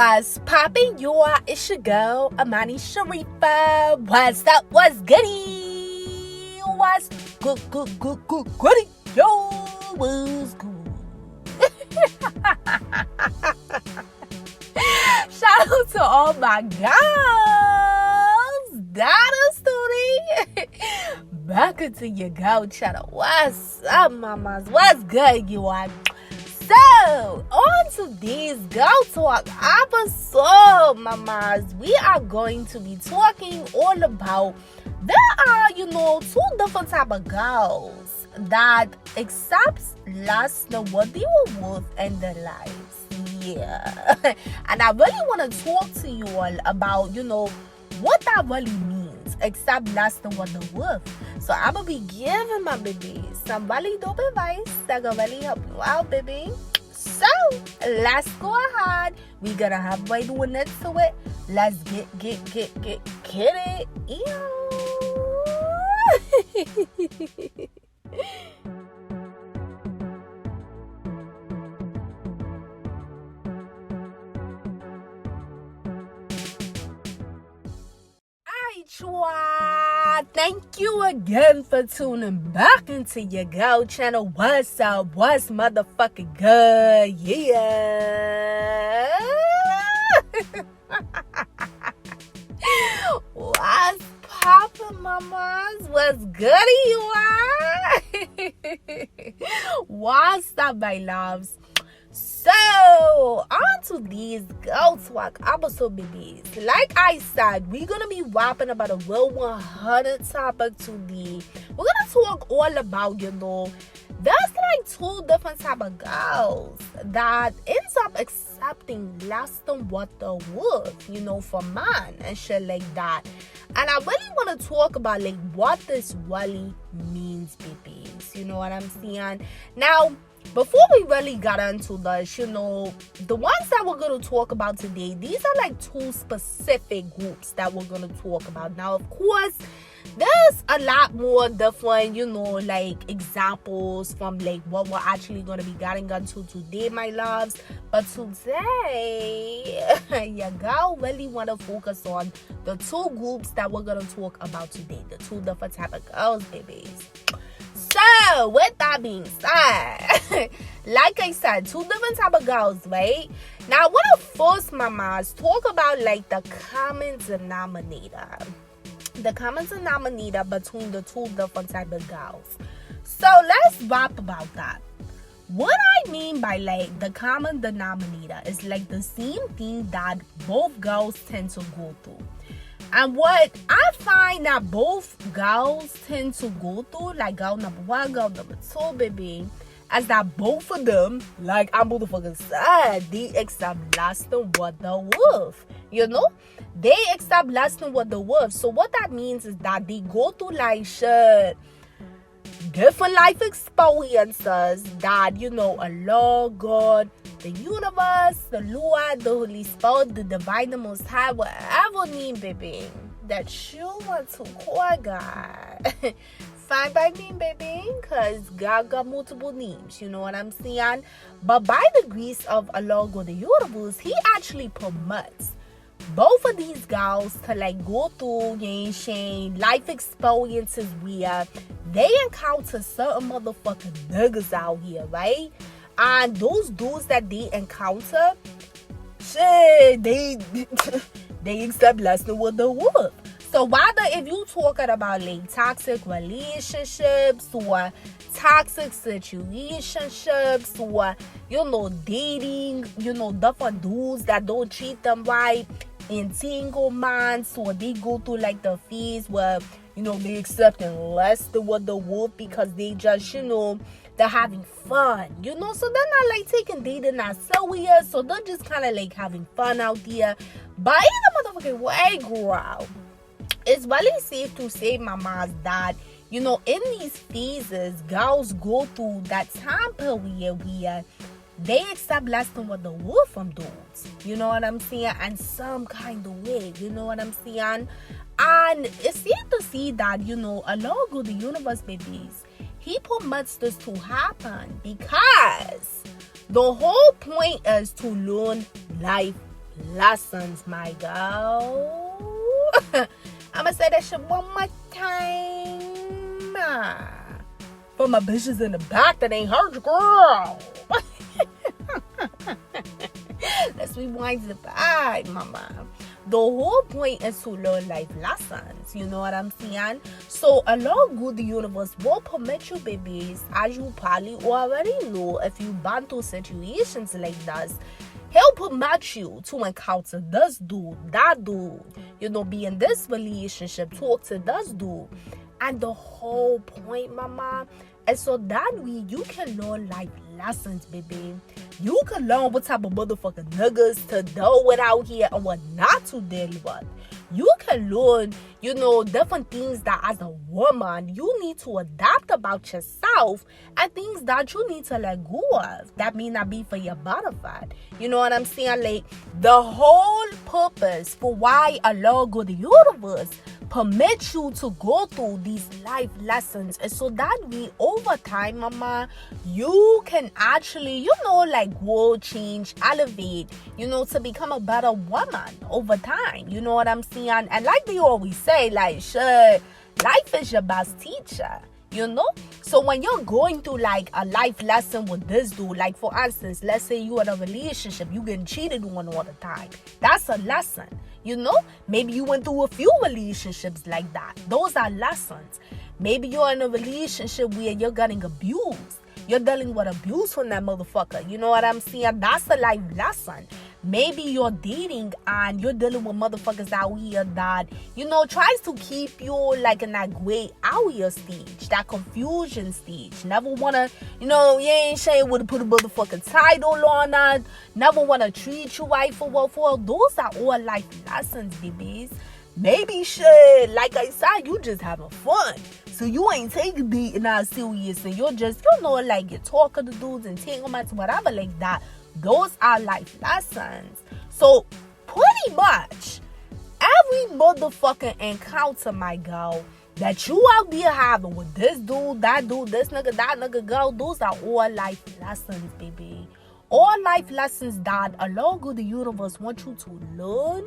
What's poppin'? It's your girl, Amani Sharifa. What's up? What's goody? What's goody? Yo, what's good? Shout out to all my girls. Dynasty. Back into your girl channel. What's up, mamas? What's good, you are? So, on today's Girl Talk episode, mamas, we are going to be talking all about there are, two different type of girls that accepts less than what they were worth in their lives. Yeah. And I really want to talk to you all about, what that really means, accept less than what they're worth. So I'm going to be giving my baby some really dope advice that going to really help you out, baby. So, let's go ahead. We're going to have way doing it to it. Let's get it. Ew. Thank you again for tuning back into your girl channel. What's up? What's motherfucking good? Yeah. What's poppin', mamas? What's good, you are? What's up, my loves? So, on to these Girl Talk episode, babies. Like I said, we're going to be rapping about a real 100 topic today. We're going to talk all about, there's like two different type of girls that ends up accepting less than what they're worth, for man and shit like that. And I really want to talk about, like, what this really means, babies. You know what I'm saying? Now, before we really got into this, the ones that we're going to talk about today, these are like two specific groups that we're going to talk about. Now, of course, there's a lot more different, like examples from like what we're actually going to be getting into today, my loves. But today, your girl really want to focus on the two groups that we're going to talk about today, the two different type of girls, babies. So, with that being said, like I said, two different type of girls, right? Now, I want to first, mamas, talk about, like, the common denominator. The common denominator between the two different type of girls. So, let's rap about that. What I mean by, like, the common denominator is, like, the same thing that both girls tend to go through. And what I find that both girls tend to go through, like girl number one, girl number two, baby, is that both of them, like I'm motherfucking sad, they accept less than what they're worth. They accept less than what they're worth. So what that means is that they go through like shit, different life experiences that, Allah, God, the universe, the Lord, the Holy Spirit, the Divine, the Most High, whatever name, baby, that you want to call God. Fine by me, baby, because God got multiple names, you know what I'm saying? But by the grace of Allah, God, the universe, He actually permits both of these girls to like go through life experiences where they encounter certain motherfucking niggas out here, right? And those dudes that they encounter, shit, they accept less than what they're worth. So whether if you talking about like toxic relationships or toxic situationships or dating, different dudes that don't treat them right, entanglements, or they go through like the phase where they accepting less than what they're worth because they just they're having fun, so they're not like taking dating that serious, so they're just kind of like having fun out there. But either motherfucking way, girl, it's really safe to say, mamas, that in these phases, girls go through that time period where they accept less than what they were from dudes. You know what I'm saying? And some kind of way, you know what I'm saying? And it's safe to see that, Allah, God, the universe, babies, He permits this to happen because the whole point is to learn life lessons, my girl. I'ma say that shit one more time. For my bitches in the back that ain't heard you, girl. Let's rewind the back, mama. The whole point is to learn life lessons. You know what I'm saying? So, along with the universe will permit you, babies, as you probably already know, if you've been through situations like this, he'll permit you to encounter this dude, that dude, be in this relationship, talk to this dude. And the whole point, mama, is so that way you can learn life lessons, baby. You can learn what type of motherfucking niggas to deal with out here and what not to deal with. You can learn, different things that as a woman you need to adapt about yourself and things that you need to let go of. That may not be for your benefit. You know what I'm saying? Like, the whole purpose for why Allah go the universe permit you to go through these life lessons is so that we over time, mama, you can actually, grow, change, elevate, to become a better woman over time. You know what I'm saying? And like they always say, like, shit, life is your best teacher. So when you're going through like a life lesson with this dude, like for instance, let's say you in a relationship, you getting cheated on all the time. That's a lesson. Maybe you went through a few relationships like that. Those are lessons. Maybe you're in a relationship where you're getting abused. You're dealing with abuse from that motherfucker. You know what I'm saying? That's a life lesson. Maybe you're dating and you're dealing with motherfuckers out here that, tries to keep you like in that gray area stage, that confusion stage. Never wanna, you ain't saying would put a motherfucking title on that. Never wanna treat you right for what for. Those are all life lessons, babies. Maybe shit, like I said, you just having fun. So you ain't taking dating out serious and you're just, you're talking to dudes and entanglements, whatever like that. Those are life lessons. So pretty much every motherfucking encounter, my girl, that you out there having with this dude, that dude, this nigga, that nigga, girl, those are all life lessons, baby. All life lessons that along with the universe want you to learn.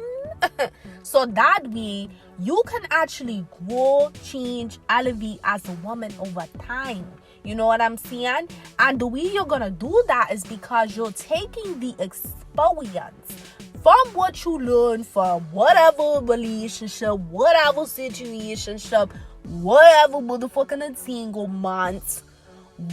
So that way you can actually grow, change, elevate as a woman over time. You know what I'm saying? And the way you're gonna do that is because you're taking the experience from what you learn from whatever relationship, whatever situationship, whatever motherfucking entanglement,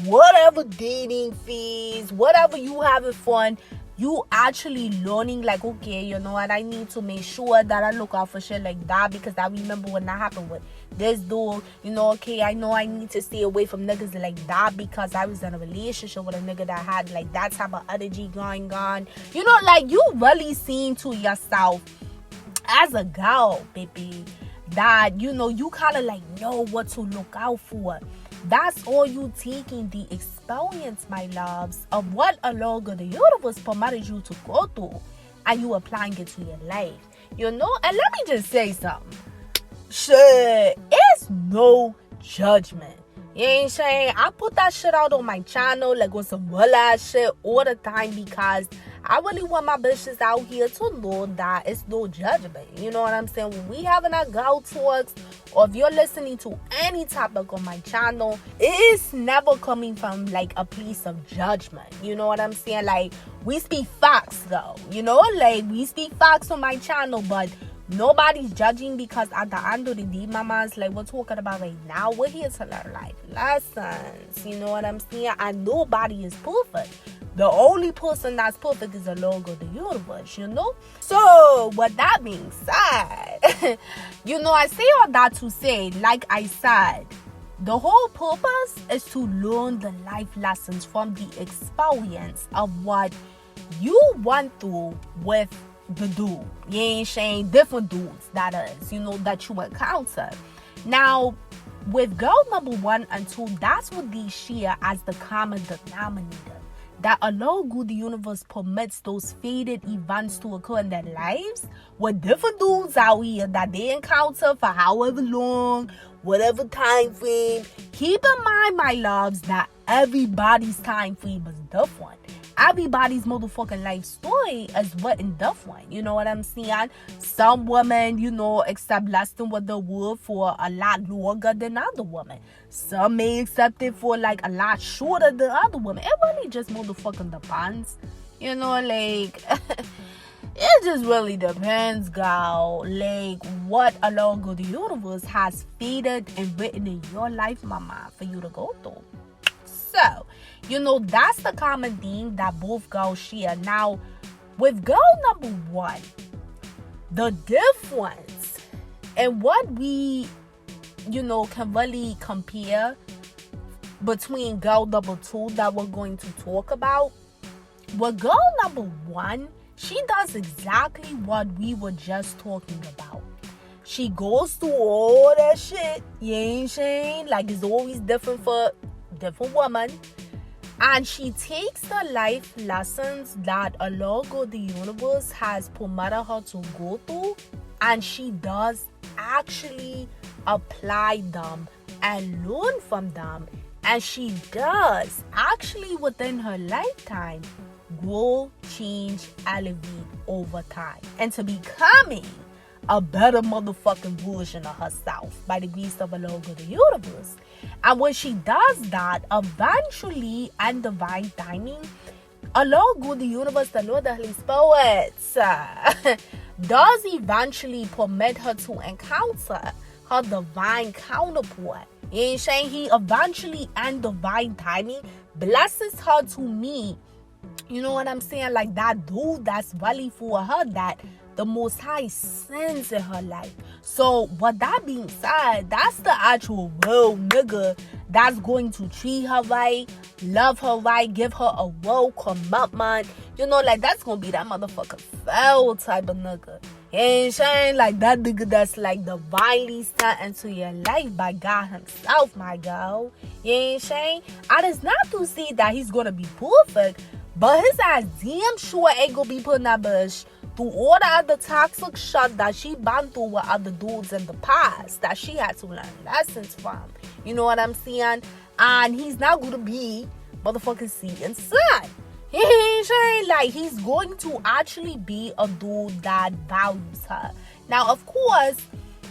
whatever dating phase, whatever you having fun, you actually learning like, okay, you know what, I need to make sure that I look out for shit like that because I remember when that happened with this dude, okay, I know I need to stay away from niggas like that because I was in a relationship with a nigga that had like that type of energy going on. You really seeing to yourself as a girl, baby, that, you kind of know what to look out for. That's all you taking the experience, my loves, of what along the universe permitted you to go through and you applying it to your life. And let me just say something. Shit, it's no judgment. You ain't saying I put that shit out on my channel like with some real ass shit all the time because I really want my bitches out here to know that it's no judgment. You know what I'm saying? When we having our girl talks, or if you're listening to any topic on my channel, it's never coming from like a place of judgment. You know what I'm saying? Like, we speak facts though. We speak facts on my channel, but nobody's judging because at the end of the day, mamas, like we're talking about right now, we're here to learn life lessons. You know what I'm saying? And nobody is perfect. The only person that's perfect is the Lord of the universe, So, with that being said, I say all that to say, like I said, the whole purpose is to learn the life lessons from the experience of what you went through with the dude. You ain't saying different dudes, that is, that you encounter. Now, with girl number 1 and 2, that's what they share as the common denominator. That along with the universe permits those faded events to occur in their lives with different dudes out here that they encounter for however long, whatever time frame. Keep in mind, my loves, that everybody's time frame is different. everybody's motherfucking life story is written different. You know what I'm saying? Some women, you know, accept lusting with the wood for a lot longer than other women. Some may accept it for like a lot shorter than other women. It really just motherfucking depends. You know, like it just really depends, girl. Like what along with the universe has faded and written in your life, mama, for you to go through. So, you know, that's the common thing that both girls share. Now, with girl number one, the difference and what we, you know, can really compare between girl number two that we're going to talk about. With girl number one, she does exactly what we were just talking about. She goes through all that shit. You ain't saying? Like, it's always different for different woman, and she takes the life lessons that along with the universe has permitted her to go through, and she does actually apply them and learn from them, and she does actually within her lifetime grow, change, elevate over time into becoming a better motherfucking version of herself by the grace of the Lord of the universe. And when she does that, eventually, and divine timing, along with the universe, the Lord, the Holy Spirit, does eventually permit her to encounter her divine counterpart. You ain't saying? He eventually, and divine timing, blesses her to meet, you know what I'm saying, like that dude that's really for her, that the Most High sends in her life. So, with that being said, that's the actual real nigga that's going to treat her right, love her right, give her a real commitment. You know, like, that's going to be that motherfucking fell type of nigga. You ain't saying? Like, that nigga that's, like, divinely sent into your life by God himself, my girl. You ain't saying? And it's not to say that he's going to be perfect, but his ass damn sure ain't going to be putting that bitch through all the other toxic shit that she been through with other dudes in the past that she had to learn lessons from. You know what I'm saying? And he's not going to be motherfucking seeing sun. He ain't saying? Like, he's going to actually be a dude that values her. Now, of course,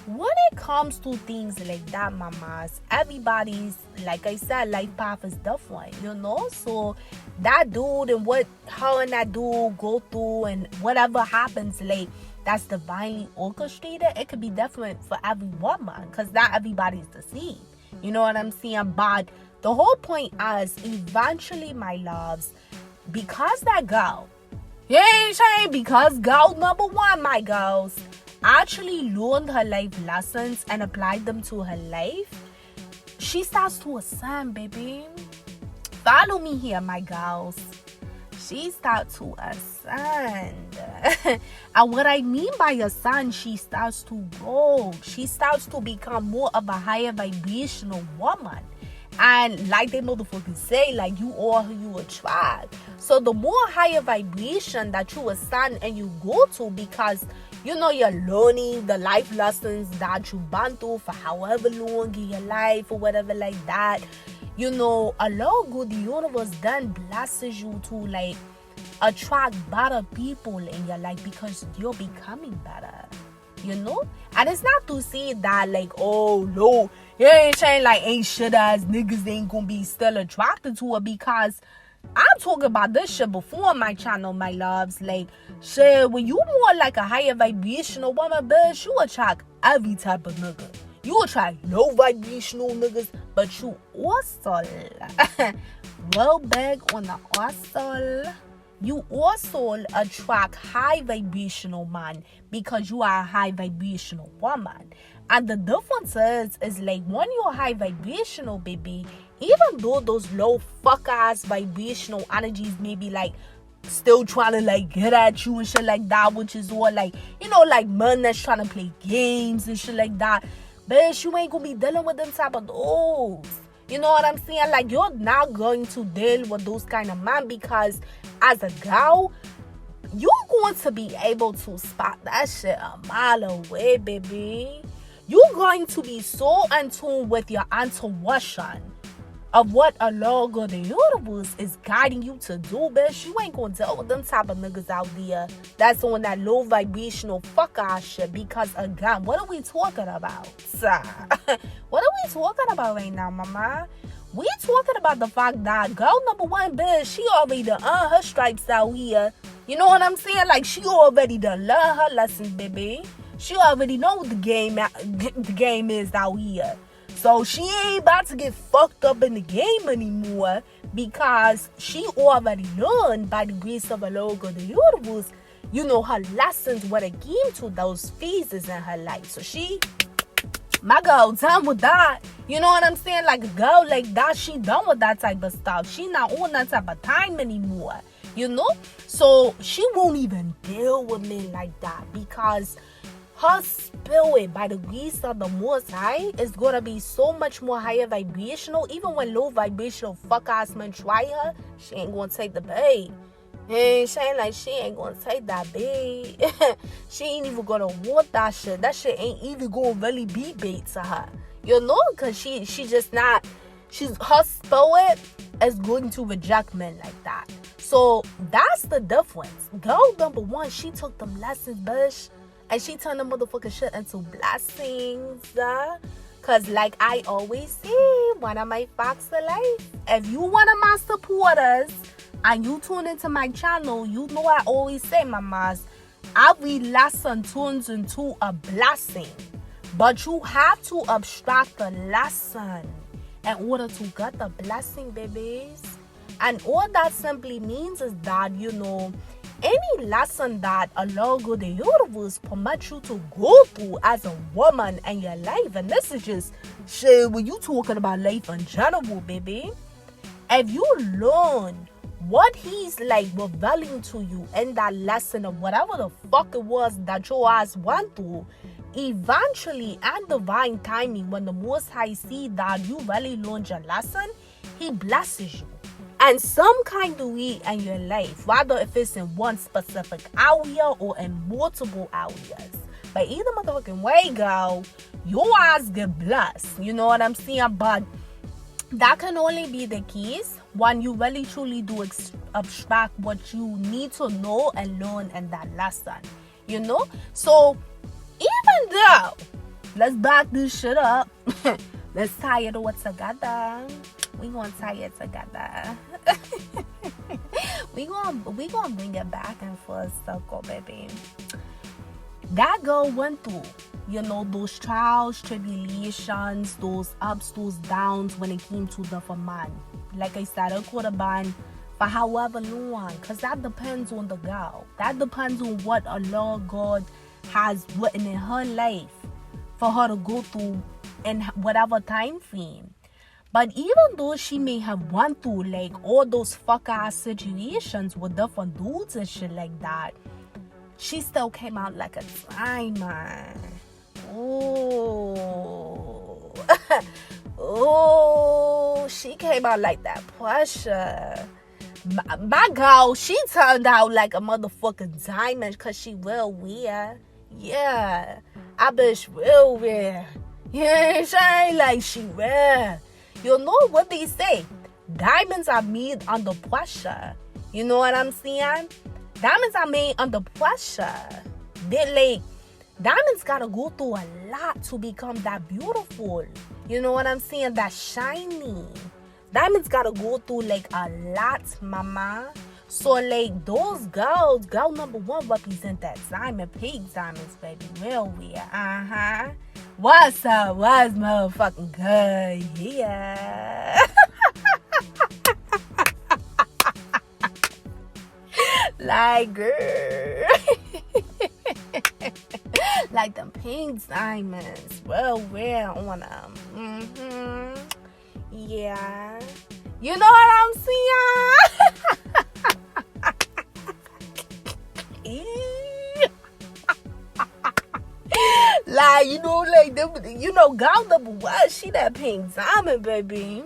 when it comes to things like that, mamas, everybody's, like I said, life path is different, you know? So that dude and what her and that dude go through and whatever happens, like, that's divinely orchestrated, it could be different for every woman, because not everybody's the same. You know what I'm saying? But the whole point is, eventually, my loves, because that girl, you ain't saying, because girl number one, my girls, actually learned her life lessons and applied them to her life, she starts to ascend, baby. Follow me here, my girls. She starts to ascend. And what I mean by ascend, she starts to grow. She starts to become more of a higher vibrational woman. And like they motherfuckers say, like, you are who you attract. So the more higher vibration that you ascend and you go to, because you know you're learning the life lessons that you've been through for however long in your life or whatever like that, you know, along with the universe then blesses you to, like, attract better people in your life because you're becoming better, you know? And it's not to say that, like, oh no, you ain't saying like ain't shit ass niggas ain't gonna be still attracted to her, because I'm talking about this shit before on my channel, my loves. Like, shit, when you more like a higher vibrational woman, bitch, you attract every type of nigga. You attract low vibrational niggas, but you also well big on the also. You also attract high vibrational man because you are a high vibrational woman. And the difference is like, when you're high vibrational, baby, even though those low fuck ass vibrational energies may be like still trying to like get at you and shit like that, which is all like, you know, like men that's trying to play games and shit like that, bitch, you ain't gonna be dealing with them type of those. You know what I'm saying? Like, you're not going to deal with those kind of men, because as a girl, you're going to be able to spot that shit a mile away, baby. You're going to be so in tune with your intuition. of what a Lord of the universe is guiding you to do, bitch. You ain't gonna deal with them type of niggas out there that's on that low vibrational fuck ass shit. Because again, what are we talking about? What are we talking about right now, mama? We talking about the fact that girl number one, bitch, she already done earned her stripes out here. You know what I'm saying? Like, she already done learned her lessons, baby. She already know what the game is out here. So she ain't about to get fucked up in the game anymore, because she already learned by the grace of the Lord of the universe, you know, her lessons when it came to those phases in her life. So she, my girl, done with that. You know what I'm saying? Like, a girl like that, she done with that type of stuff. She not on that type of time anymore, you know? So she won't even deal with men like that, because her spirit, by the grace of the Most High, is going to be so much more higher vibrational. Even when low vibrational fuck-ass men try her, she ain't going to take the bait. And she ain't like, she ain't going to take that bait. She ain't even going to want that shit. That shit ain't even going to really be bait to her. You know? Because she just not, her spirit is going to reject men like that. So that's the difference. Girl number one, she took them lessons, bitch. And she turned the motherfucking shit into blessings. Because like I always say, one of my facts of life, if you one of my supporters and you tune into my channel, you know I always say, mamas, every lesson turns into a blessing. But you have to abstract the lesson in order to get the blessing, babies. And all that simply means is that, you know, any lesson that a Lord of the universe permits you to go through as a woman in your life, and this is just shit when you talking about life in general, baby. If you learn what he's like revealing to you in that lesson of whatever the fuck it was that your ass went through, eventually and divine timing, when the Most High see that you really learned your lesson, he blesses you. And some kind of way in your life, whether if it's in one specific area or in multiple areas. But either motherfucking way, girl, your ass get blessed. You know what I'm saying? But that can only be the case when you really truly do abstract what you need to know and learn in that lesson. You know? So, even though, let's back this shit up. Let's tie it all together. We gonna tie it together. we gonna bring it back in full circle, baby. That girl went through, you know, those trials, tribulations, those ups, those downs when it came to the man. Like I said, it could have been for however long, because that depends on the girl. That depends on what Allah God has written in her life for her to go through in whatever time frame. But even though she may have won through like all those fuck ass situations with different dudes and shit like that, she still came out like a diamond. Oh, oh, she came out like that pressure. My girl, she turned out like a motherfucking diamond, because she real weird. Yeah, I bet she real weird. Yeah, she ain't like she rare. You know what they say? Diamonds are made under pressure. You know what I'm saying? Diamonds are made under pressure. Diamonds gotta go through a lot to become that beautiful. You know what I'm saying? That shiny. Diamonds gotta go through like a lot, mama. So like those girls, girl number one represent that diamond, pink diamonds, baby. Real weird. What's up? What's motherfucking good? Yeah. Like, girl. Like them pink diamonds. Real weird on them. Yeah. You know what I'm saying? Like, you know, like, you know, girl number one, she that pink diamond, baby.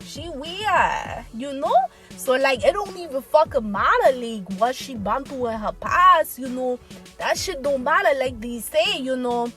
She weird, you know? So, like, it don't even fucking matter, like, what she been through in her past, you know? That shit don't matter, like they say, you know?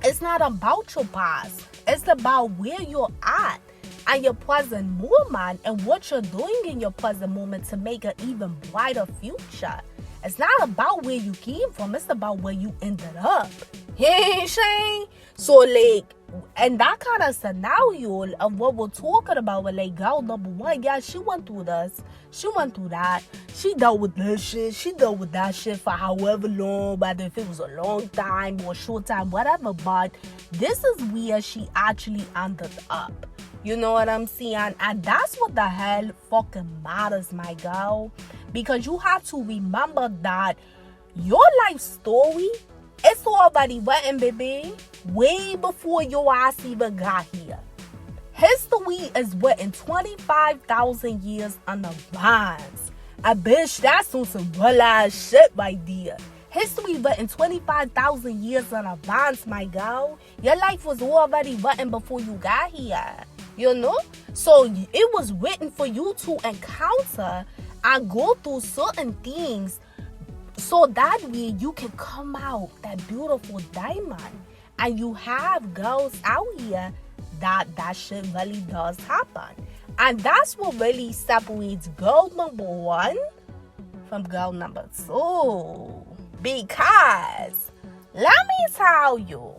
It's not about your past. It's about where you're at. and your present moment and what you're doing in your present moment to make an even brighter future. It's not about where you came from, it's about where you ended up. You know what I'm saying? So like, and that kind of scenario of what we're talking about with like girl number one, yeah, she went through this, she went through that, she dealt with this shit, she dealt with that shit for however long, whether if it was a long time or a short time, whatever, but this is where she actually ended up. You know what I'm saying? And that's what the hell fucking matters, my girl. Because you have to remember that your life story, it's already written, baby. Way before your ass even got here. History is written 25,000 years in advance. And bitch, that's some real ass shit right there. History written 25,000 years in advance, my girl. Your life was already written before you got here. You know? So it was written for you to encounter and go through certain things so that way you can come out that beautiful diamond. And you have girls out here that shit really does happen. And that's what really separates girl number one from girl number two. Because, let me tell you,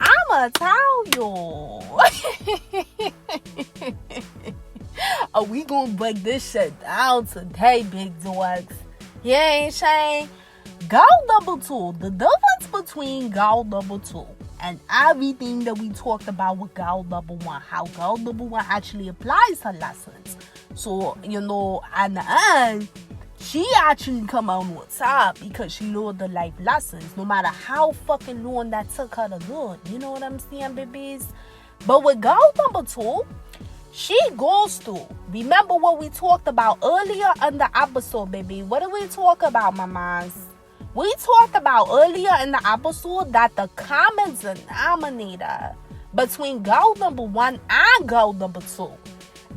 I'ma tell you. Are we gonna break this shit down today, big dogs? You ain't saying? Girl number two, the difference between girl number two and everything that we talked about with girl number one, how girl number one actually applies her lessons. So, you know, at the end, she actually come out on top because she learned the life lessons, no matter how fucking long that took her to learn. You know what I'm saying, babies? But with girl number two, she goes through. Remember what we talked about earlier in the episode, baby? What did we talk about, mamas? We talked about earlier in the episode that the common denominator between girl number one and girl number two,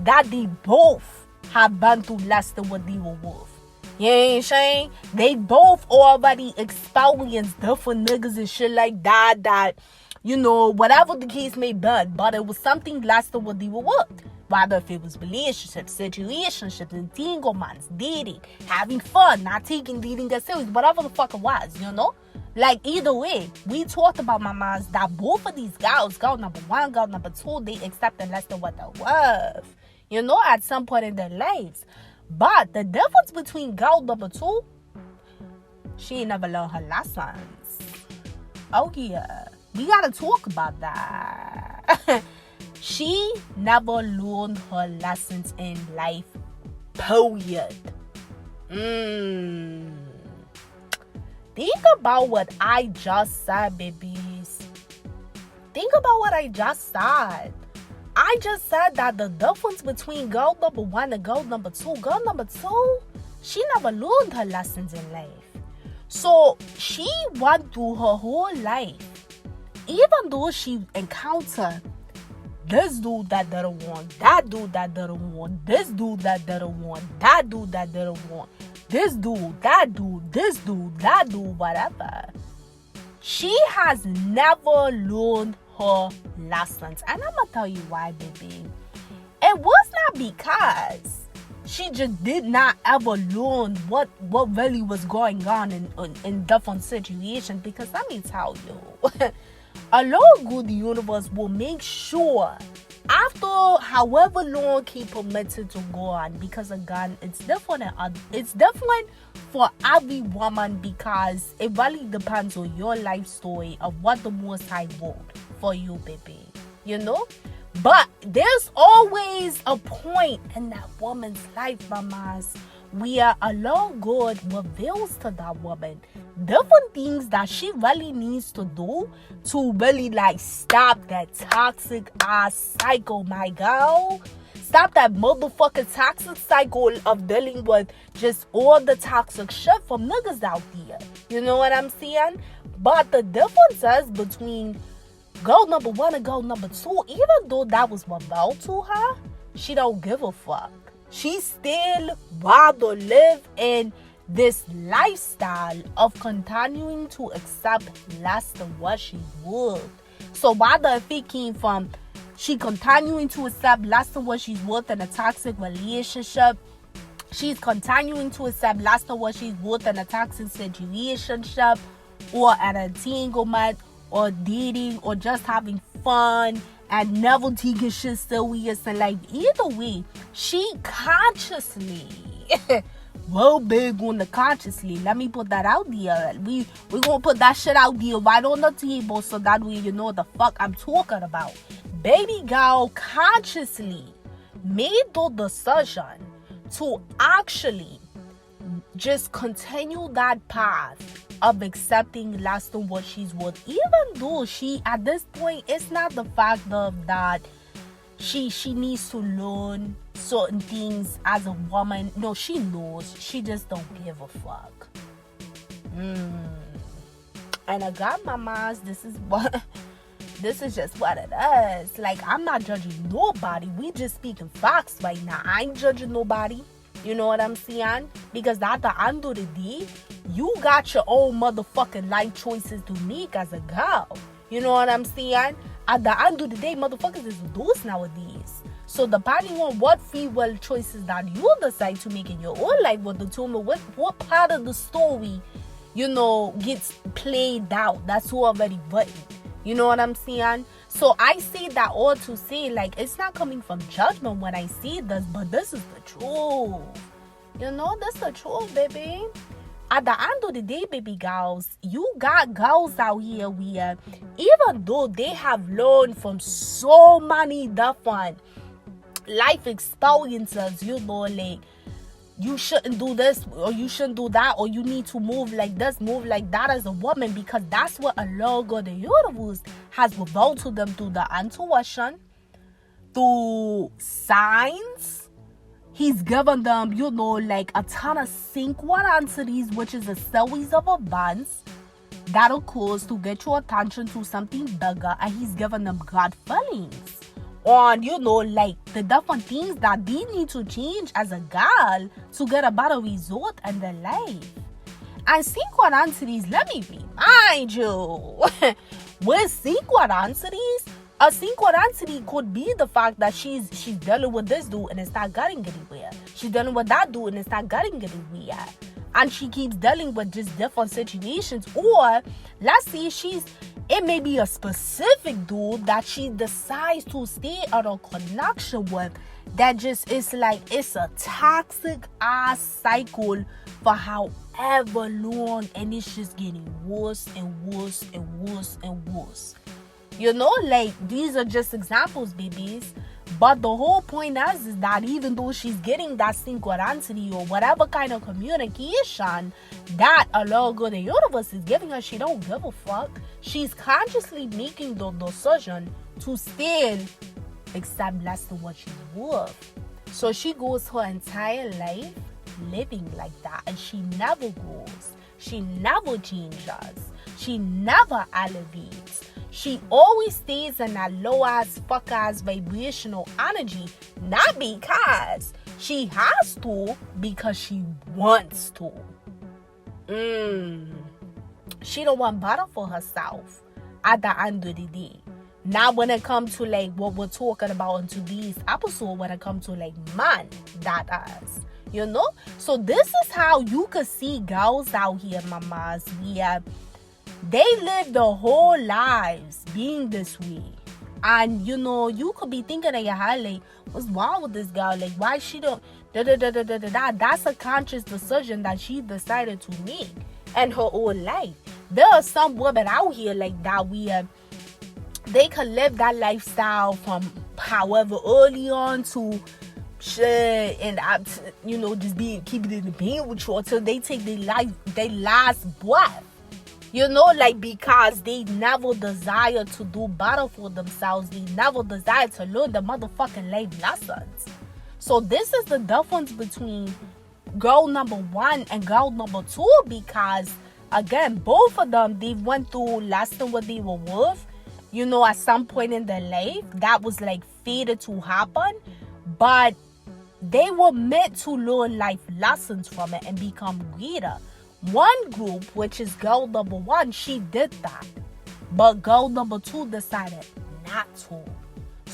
that they both have been through less than what they were worth. You ain't saying? They both already experienced different niggas and shit like that, you know, whatever the case may be, but it was something less than what they were worth. Whether if it was relationships, situationships, entanglements, dating, having fun, not taking dating as serious, whatever the fuck it was, you know? Like, either way, we talked about, mamas, that both of these girls, girl number one, girl number two, they accepted less than what they're worth, you know, at some point in their lives. But the difference between girl number two, she ain't never learned her lessons. Oh, yeah. We gotta talk about that. She never learned her lessons in life, period. Think about what I just said, babies. Think about what I just said. I just said that the difference between girl number one and girl number two, she never learned her lessons in life. So she went through her whole life, even though she encountered this dude that didn't want, that dude that didn't want, this dude that didn't want, that dude that didn't want, this dude, that dude, this dude, that dude, whatever. She has never learned her lessons. And I'm gonna tell you why, baby. It was not because she just did not ever learn what really was going on in different situations. Because let me tell you, a Lord good universe will make sure after however long he permitted to go on, because again, it's different for every woman, because it really depends on your life story of what the Most High wrote for you, baby, you know. But there's always a point in that woman's life, mamas, where Allah God reveals to that woman different things that she really needs to do to really like stop that toxic ass cycle, my girl. Stop that motherfucking toxic cycle of dealing with just all the toxic shit from niggas out there. You know what I'm saying? But the difference is between girl number one and girl number two, even though that was revealed to her, she don't give a fuck. She still rather live in this lifestyle of continuing to accept less than what she would. So whether if it came from She continuing to accept less than what she's worth in a toxic relationship. She's continuing to accept less than what she's worth in a toxic situationship, or an entanglement, or dating, or just having fun, and never taking shit serious. And like, either way, she consciously real big on the consciously. Let me put that out there. We gonna put that shit out there right on the table, so that way you know what the fuck I'm talking about. Baby girl consciously made the decision to actually just continue that path of accepting less than what she's worth, even though she, at this point, it's not the fact of that she needs to learn certain things as a woman. No, she knows. She just don't give a fuck. And I got my minds. This is just what it is. Like, I'm not judging nobody. We just speaking facts right now. I ain't judging nobody. You know what I'm saying? Because at the end of the day, you got your own motherfucking life choices to make as a girl. You know what I'm saying? At the end of the day, motherfuckers is adults nowadays. So depending on what free will choices that you decide to make in your own life, will determine what part of the story, you know, gets played out. That's already written. You know what I'm saying? So I say that all to say, like, it's not coming from judgment when I say this, but this is the truth. You know, that's the truth, baby. At the end of the day, baby girls, you got girls out here where, even though they have learned from so many different life experiences, you know, like, you shouldn't do this, or you shouldn't do that, or you need to move like this, move like that as a woman, because that's what a Lord God, the universe, has revealed to them through the intuition, through signs. He's given them, you know, like a ton of synchronicities, which is a series of events that occurs to get your attention to something bigger, and he's given them God feelings on, you know, like the different things that they need to change as a girl to get a better result in their life. And synchronicities, let me remind you, with synchronicities, a synchronicity could be the fact that she's dealing with this dude and it's not getting anywhere. She's dealing with that dude and it's not getting anywhere. And she keeps dealing with just different situations. Or let's say it may be a specific dude that she decides to stay in a connection with, that just is like, it's a toxic ass cycle for however long, and it's just getting worse and worse and worse and worse. You know, like, these are just examples, babies. But the whole point is that even though she's getting that synchronicity or whatever kind of communication that a Lord God, the universe, is giving her, she don't give a fuck. She's consciously making the decision to still accept less than what she's worth. So she goes her entire life living like that, and she never grows. She never changes. She never elevates. She always stays in that low-ass, fuck-ass vibrational energy, not because she has to, because she wants to. She don't want better for herself at the end of the day. Now, when it comes to, like, what we're talking about in today's episode, when it comes to, like, man, that is, you know? So this is how you could see girls out here, mamas, where they live their whole lives being this way. And, you know, you could be thinking in your head, like, what's wrong with this girl? Like, why she don't... That's a conscious decision that she decided to make in her own life. There are some women out here like that where they can live that lifestyle from however early on to shit, and you know, just keeping it in being with you until they take their last breath. You know, like, because they never desire to do better for themselves. They never desire to learn the motherfucking life lessons. So this is the difference between girl number 1 and girl number 2, because, again, both of them, they went through less than what they were worth, you know, at some point in their life. That was, like, fated to happen. But they were meant to learn life lessons from it and become greater. One group, which is girl number 1, she did that. But girl number 2 decided not to.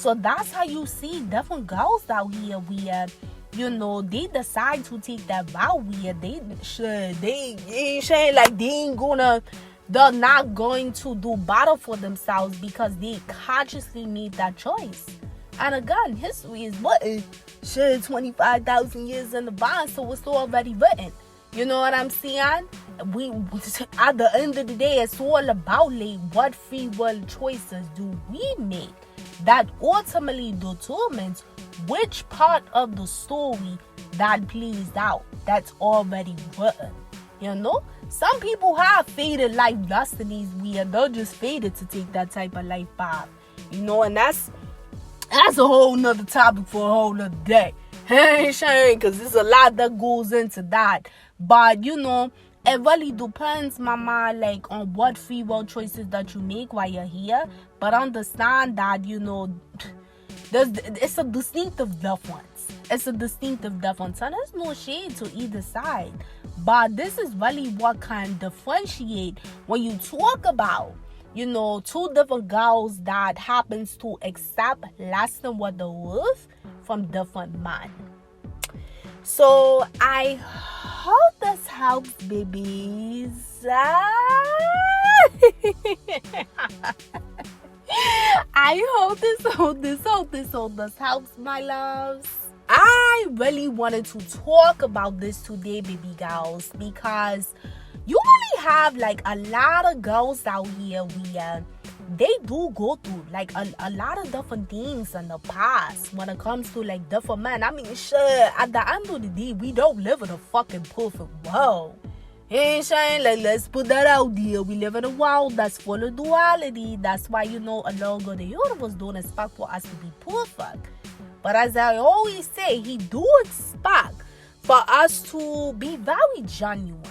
So that's how you see different girls out here where, you know, they decide to take that route where they ain't saying like they're not going to do battle for themselves because they consciously made that choice. And again, history is written 25,000 years in advance, so it's already written. You know what I'm saying? We at the end of the day, it's all about like what free will choices do we make that ultimately determines which part of the story that plays out. That's already written. You know, some people have fated life destinies where they're just fated to take that type of life path. You know, and that's a whole nother topic for a whole nother day. Because there's a lot that goes into that. But, you know, it really depends, mama, like on what free will choices that you make while you're here. But understand that, you know, it's a distinctive difference. It's a distinctive difference. And there's no shade to either side. But this is really what can differentiate when you talk about, you know, two different girls that happens to accept less than what they're worth from different men. So I hope this helps, babies. I hope this helps, my loves. I really wanted to talk about this today, baby girls, because you really have like a lot of girls out here where they do go through like a lot of different things in the past when it comes to like different men. I mean, sure, at the end of the day, we don't live in a fucking perfect world. Ain't saying like, let's put that out there. We live in a world that's full of duality. That's why, you know, along with the universe don't expect for us to be perfect. But as I always say, he do expect for us to be very genuine.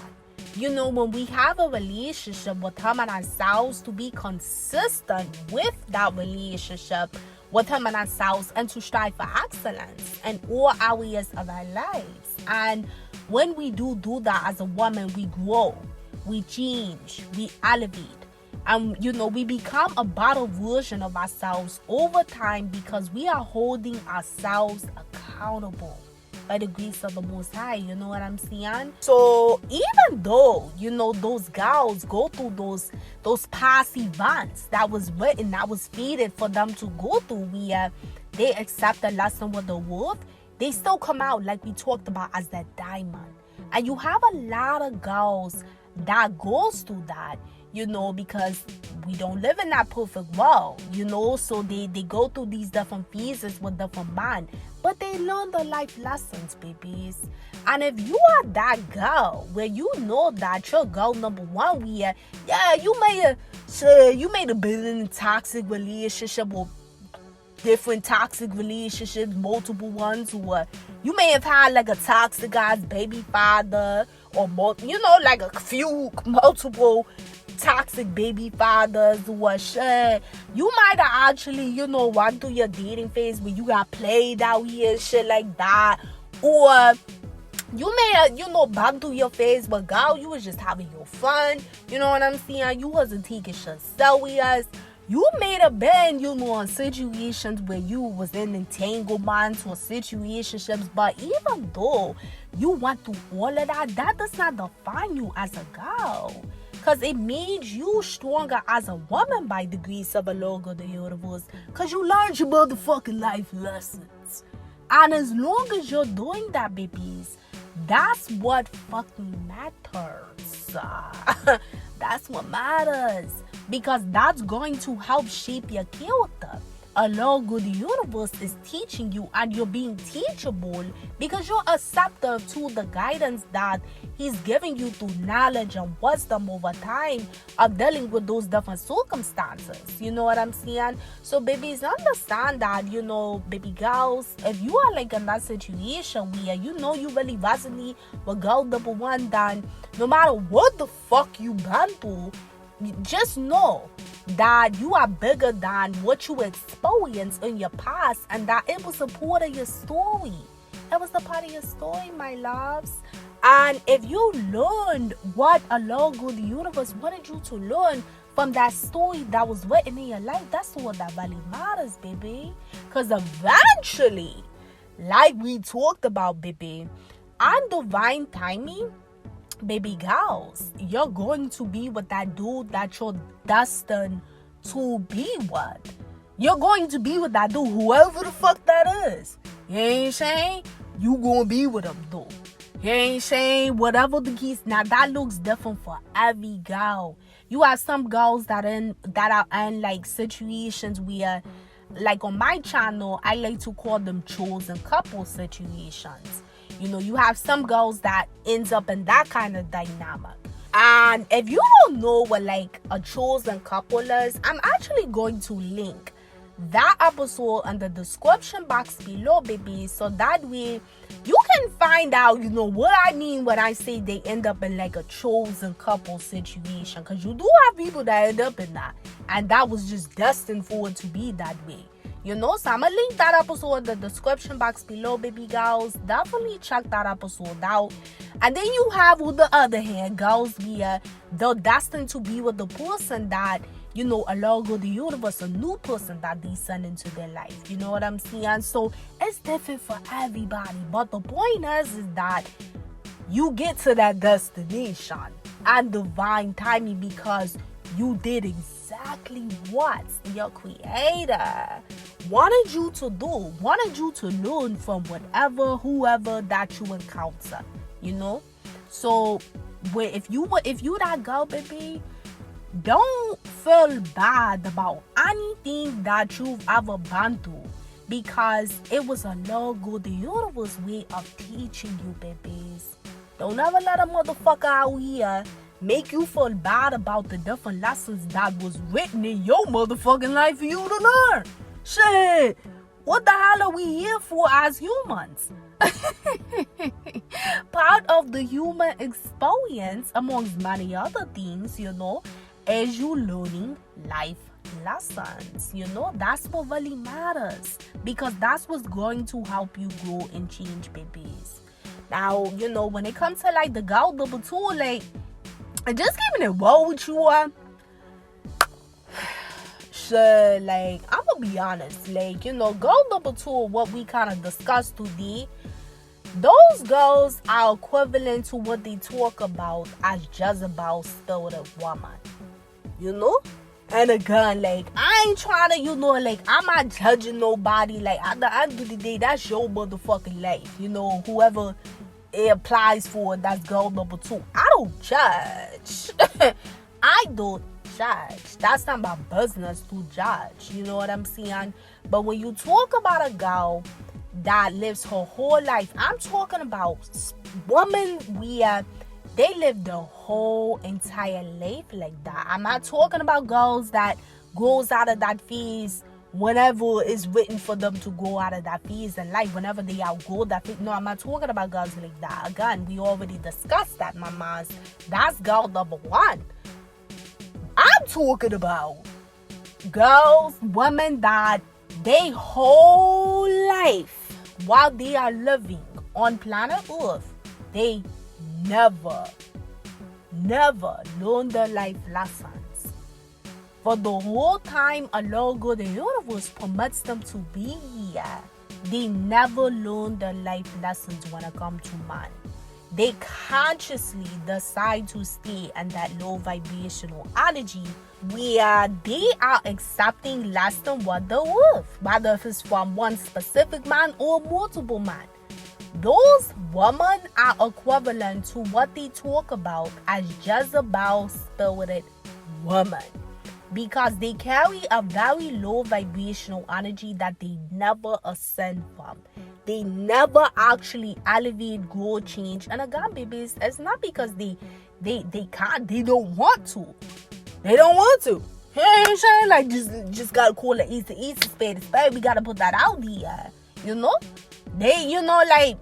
You know, when we have a relationship with him and ourselves, to be consistent with that relationship with him and ourselves, and to strive for excellence in all areas of our lives. And when we do that as a woman, we grow, we change, we elevate. And, you know, we become a better version of ourselves over time because we are holding ourselves accountable by the grace of the Most High. You know what I'm saying? So even though, you know, those girls go through those past events that was written, that was fated for them to go through, where they accept the lesson with the worth, they still come out, like we talked about, as that diamond. And you have a lot of girls that goes through that, you know, because we don't live in that perfect world, you know, so they go through these different phases with different men, but they learn the life lessons, babies. And if you are that girl where you know that you're girl number one, where, yeah, you may have been in a toxic relationship or different toxic relationships, multiple ones, or you may have had like a toxic ass baby father, or you know, like a few multiple toxic baby fathers, or shit. You might have actually, you know, went through your dating phase where you got played out here, shit like that, or you may have, you know, back through your phase, but girl, you was just having your fun. You know what I'm saying? You wasn't taking shit serious. You may have been, you know, in situations where you was in entanglements or situationships, but even though you went through all of that, that does not define you as a girl. Because it made you stronger as a woman by the grace of the Lord of the universe. Because you learned your motherfucking life lessons. And as long as you're doing that, babies, that's what fucking matters. That's what matters. Because that's going to help shape your character. Along with the universe is teaching you, and you're being teachable because you're accepting to the guidance that he's giving you through knowledge and wisdom over time of dealing with those different circumstances. You know what I'm saying? So babies, understand that, you know, baby girls, if you are like in that situation where you know you really resonate with girl number one, then no matter what the fuck you been through, just know that you are bigger than what you experienced in your past, and that it was a part of your story. It was a part of your story, my loves. And if you learned what a logo the universe wanted you to learn from that story that was written in your life, that's what that really matters, baby. Because eventually, like we talked about, baby, on divine timing, baby girls, you're going to be with that dude that you're destined to be with. You're going to be with that dude, whoever the fuck that is. You ain't saying you gonna be with him, though. You ain't saying whatever the case. Now that looks different for every girl. You have some girls that are in like situations where, like on my channel, I like to call them chosen couple situations. You know, you have some girls that ends up in that kind of dynamic. And if you don't know what like a chosen couple is, I'm actually going to link that episode in the description box below, baby, so that way you can find out, you know, what I mean when I say they end up in like a chosen couple situation, because you do have people that end up in that, and that was just destined for it to be that way, you know. So I'm gonna link that episode in the description box below, baby girls. Definitely check that episode out. And then you have, on the other hand, girls where they're destined to be with the person that, you know, along with the universe, a new person that they send into their life. You know what I'm saying? So it's different for everybody. But the point is that you get to that destination and divine timing because you did exactly what your creator wanted you to do, wanted you to learn from whoever that you encounter, you know. So if you that girl, baby, don't feel bad about anything that you've ever been through, because it was a logo, the universe way of teaching you, babies. Don't ever let a motherfucker out here make you feel bad about the different lessons that was written in your motherfucking life for you to learn. Shit, what the hell are we here for as humans? Part of the human experience, amongst many other things, you know, is you learning life lessons. You know, that's what really matters, because that's what's going to help you grow and change, babies. Now, you know, when it comes to like the girl number two, like, just keeping it real with you, so like, I'm gonna be honest, like, you know, girl number two, what we kind of discussed today, those girls are equivalent to what they talk about as Jezebel's spirit woman, you know. And again, like, I ain't trying to, you know, like, I'm not judging nobody. Like, at the end of the day, that's your motherfucking life, you know. Whoever it applies for, that's girl number two. I don't judge. I don't judge. That's not my business to judge, you know what I'm saying? But when you talk about a girl that lives her whole life, I'm talking about women where they live the whole entire life like that. I'm not talking about girls that goes out of that phase whenever it's written for them to go out of that phase in life, whenever they outgrow that phase. No, I'm not talking about girls like that. Again, we already discussed that, mamas. That's girl number one. I'm talking about girls, women that they whole life, while they are living on planet Earth, they never learn their life lessons. For the whole time a logo, the universe permits them to be here, they never learn their life lessons when it comes to man. They consciously decide to stay in that low vibrational energy where they are accepting less than what they're worth, whether if it's from one specific man or multiple men. Those women are equivalent to what they talk about as Jezebel's spirited woman, because they carry a very low vibrational energy that they never ascend from. They never actually elevate, grow, change. And again, babies, it's not because they can't, they don't want to. They don't want to. You know what I'm saying? Like, just gotta call it easy, spade, spade. We gotta put that out here. You know? They, you know, like,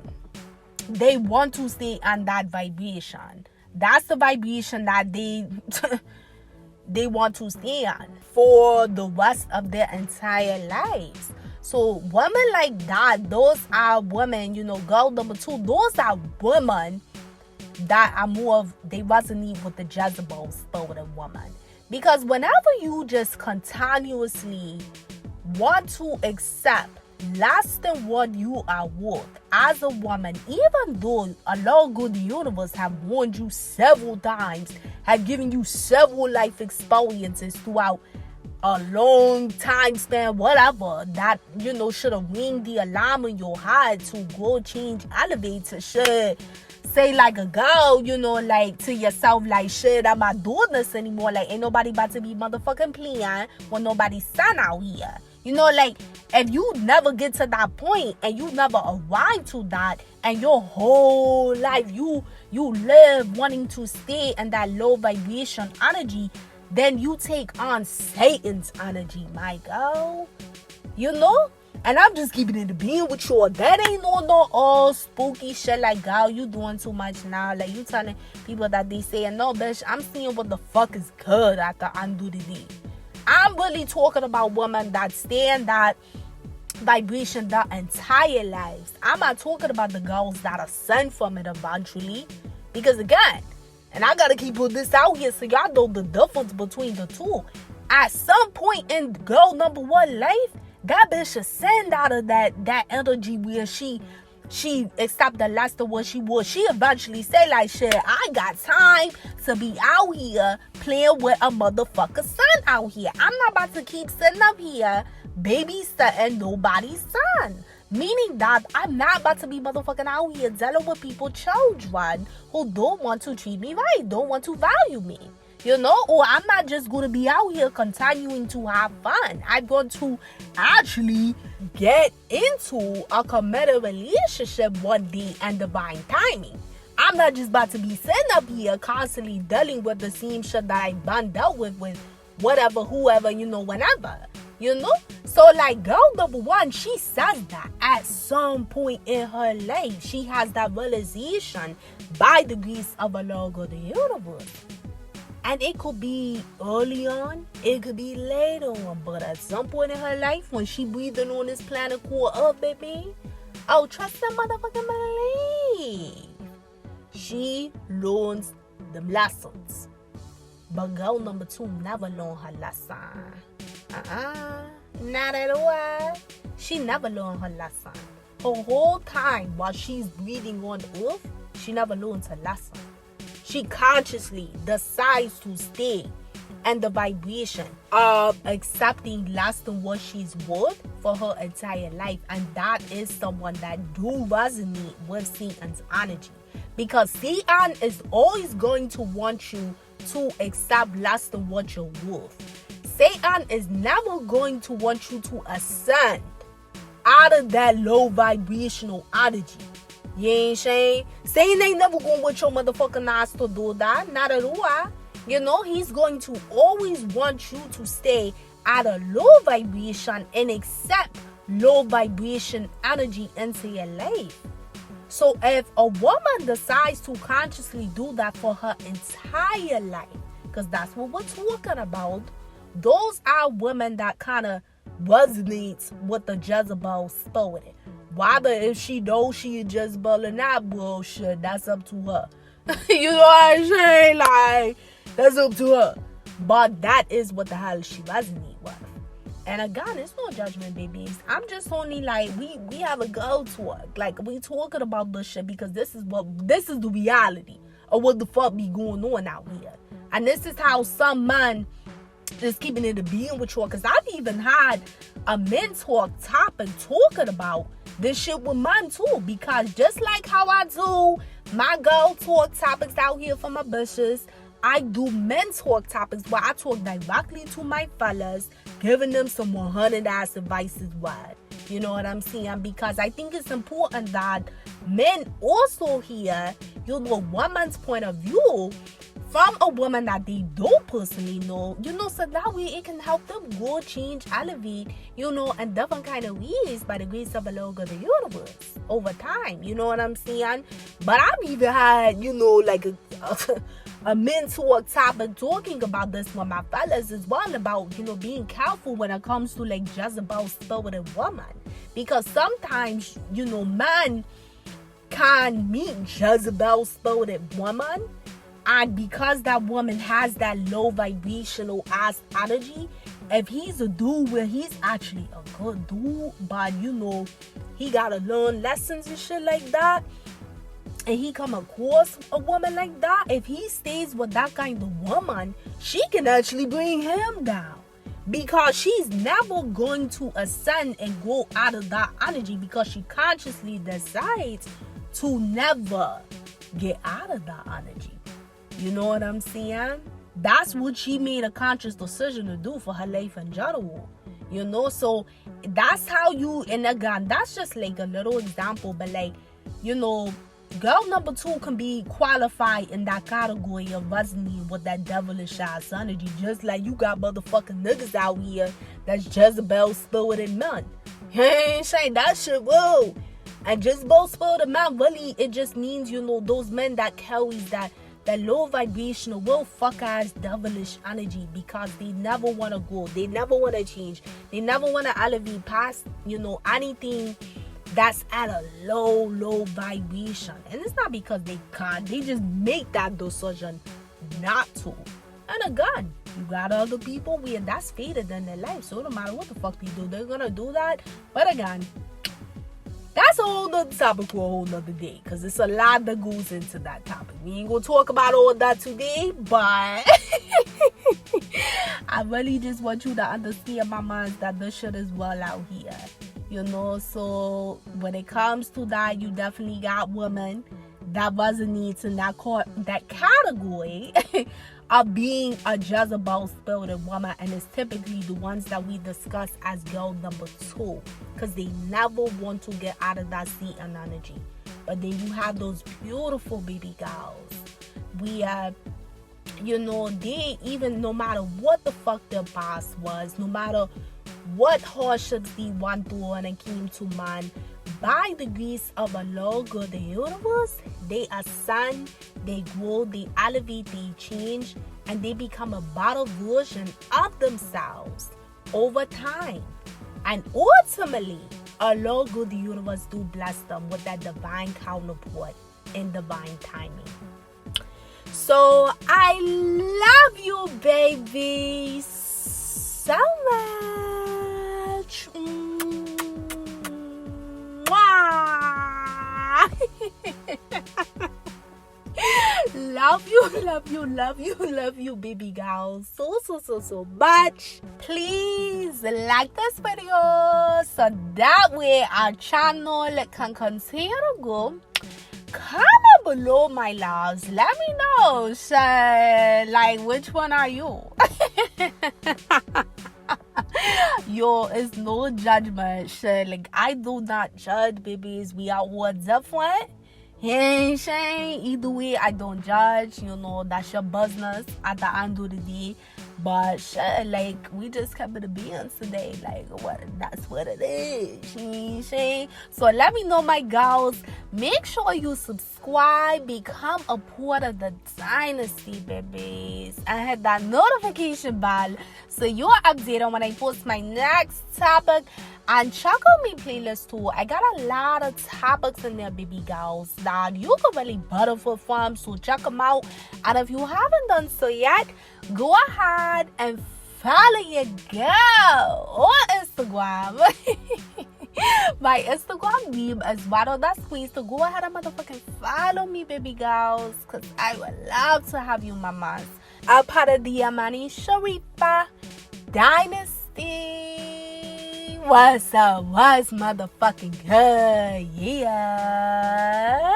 they want to stay on that vibration. That's the vibration that they they want to stay on for the rest of their entire lives. So women like that, those are women, you know, girl number two, those are women that are more of, they resonate with the Jezebel spirit woman. Because whenever you just continuously want to accept less than what you are worth as a woman, even though a lot of good universe have warned you several times, have given you several life experiences throughout a long time span, whatever, that, you know, should have ringed the alarm in your head to grow, change, elevate to shit. Say like a girl, you know, like to yourself, like, shit, I'm not doing this anymore. Like, ain't nobody about to be motherfucking playing with nobody's son out here. You know, like, if you never get to that point and you never arrive to that, and your whole life you live wanting to stay in that low vibration energy, then you take on Satan's energy, my girl. You know? And I'm just keeping it a being with you. That ain't no all spooky shit like, girl, you doing too much now. Like, you telling people that they say, no, bitch, I'm seeing what the fuck is good at the end of the day. I'm really talking about women that stay in that vibration their entire lives. I'm not talking about the girls that are sent from it eventually. Because again, and I gotta keep putting this out here so y'all know the difference between the two. At some point in girl number one life, that bitch should send out of that energy where she accept the last of what she was. She eventually say like, shit, I got time to be out here playing with a motherfucker son out here. I'm not about to keep sitting up here babysitting nobody's son. Meaning that I'm not about to be motherfucking out here dealing with people, children who don't want to treat me right, don't want to value me. You know, or I'm not just going to be out here continuing to have fun. I'm going to actually get into a committed relationship one day and divine timing. I'm not just about to be sitting up here constantly dealing with the same shit that I've been dealt with whatever, whoever, you know, whenever. You know? So, like, girl number one, she says that at some point in her life, she has that realization by the grace of a Lord of the universe. And it could be early on, it could be later on, but at some point in her life, when she breathing on this planet called Earth, baby, oh, trust the motherfucking believe. She learns the lessons. But girl number two never learned her lesson. Not at all. She never learned her lesson. Her whole time while she's breathing on Earth, she never learns her lesson. She consciously decides to stay in the vibration of accepting less than what she's worth for her entire life. And that is someone that do resonate with Satan's energy. Because Satan is always going to want you to accept less than what you're worth. Satan is never going to want you to ascend out of that low vibrational energy. You ain't saying? Satan ain't never going to want your motherfucking ass to do that. Not at all. You know, he's going to always want you to stay at a low vibration and accept low vibration energy into your life. So if a woman decides to consciously do that for her entire life, because that's what we're talking about, those are women that kind of resonates with the Jezebel spirit. Whether if she knows she is Jezebel or not, bullshit, that's up to her. You know what I'm saying? Like, that's up to her. But that is what the hell she resonates with. And again, it's no judgment, babies. I'm just only like, we have a girl talk. Like, we talking about this shit because this is the reality of what the fuck be going on out here. And this is how some man is keeping it a being with you. Because I've even had a men talk topic talking about this shit with men too. Because just like how I do my girl talk topics out here for my bitches, I do men talk topics where I talk directly to my fellas, giving them some 100 ass advice as well. You know what I'm saying? Because I think it's important that men also hear, you know, woman's point of view from a woman that they don't personally know, you know, so that way it can help them grow, change, elevate, you know, in different kind of ways by the grace of the Lord of the universe over time. You know what I'm saying? But I've even had, you know, like a mentor topic talking about this with my fellas as well, about, you know, being careful when it comes to like Jezebel spirit woman. Because sometimes, you know, man can meet Jezebel spirited woman, and because that woman has that low vibrational ass energy, if he's a dude where he's actually a good dude, but you know, he gotta learn lessons and shit like that, and he come across a woman like that, if he stays with that kind of woman, she can actually bring him down. Because she's never going to ascend and go out of that energy, because she consciously decides to never get out of that energy. You know what I'm saying? That's what she made a conscious decision to do for her life in general. You know, so that's how you, and again, that's just like a little example, but like, you know, girl number 2 can be qualified in that category of resonating with that devilish ass energy, just like you got motherfucking niggas out here that's Jezebel spirited men. Hey, saying that shit, whoa. And Jezebel spirited men, really, it just means, you know, those men that carries that low vibrational, will fuck ass devilish energy, because they never want to grow, they never want to change, they never want to elevate past, you know, anything that's at a low vibration. And it's not because they can't, they just make that decision not to. And again, you got other people where that's fated in their life, so no matter what the fuck they do, they're gonna do that. But again, that's a whole nother topic for a whole nother day, because it's a lot that goes into that topic. We ain't gonna talk about all that today, but I really just want you to understand, my minds, that this shit is well out here. You know, so when it comes to that, you definitely got women that resonate in that category of being a Jezebel spirited woman, and it's typically the ones that we discuss as girl number 2, because they never want to get out of that Satan energy. But then you have those beautiful baby girls where, you know, they even, no matter what the fuck their past was, no matter what hardships they went through when it came to man, by the grace of a Lord God, the universe, they ascend, they grow, they elevate, they change, and they become a better version of themselves over time. And ultimately, a Lord God, the universe, do bless them with that divine counterpart in divine timing. So I love you, babies, so much. Love you, baby girls, so much. Please like this video so that way our channel can continue to go. Comment below, my loves, let me know, like, which one are you? Yo, it's no judgment, like, I do not judge, babies. We are all different. Hey, Shane, either way, I don't judge. You know, that's your business at the end of the day. But shit, like, we just kept it a beans today. Like, that's what it is. Shane. So let me know, my girls. Make sure you subscribe, become a part of the Dynasty, babies, and hit that notification bell so you're updated when I post my next topic. And check out my playlist too. I got a lot of topics in there, baby girls, that you can really benefit from. So check them out. And if you haven't done so yet, go ahead and follow your girl on Instagram. My Instagram name is @squeeze. So go ahead and motherfucking follow me, baby girls, because I would love to have you, mamas. I'm part of the Amani Sharifa Dynasty. What's up? What's motherfucking good? Yeah.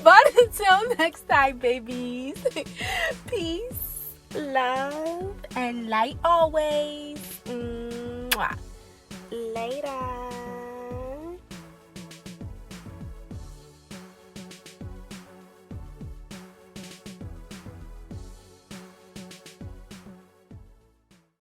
But until next time, babies, peace, love, and light always. Mwah. Later.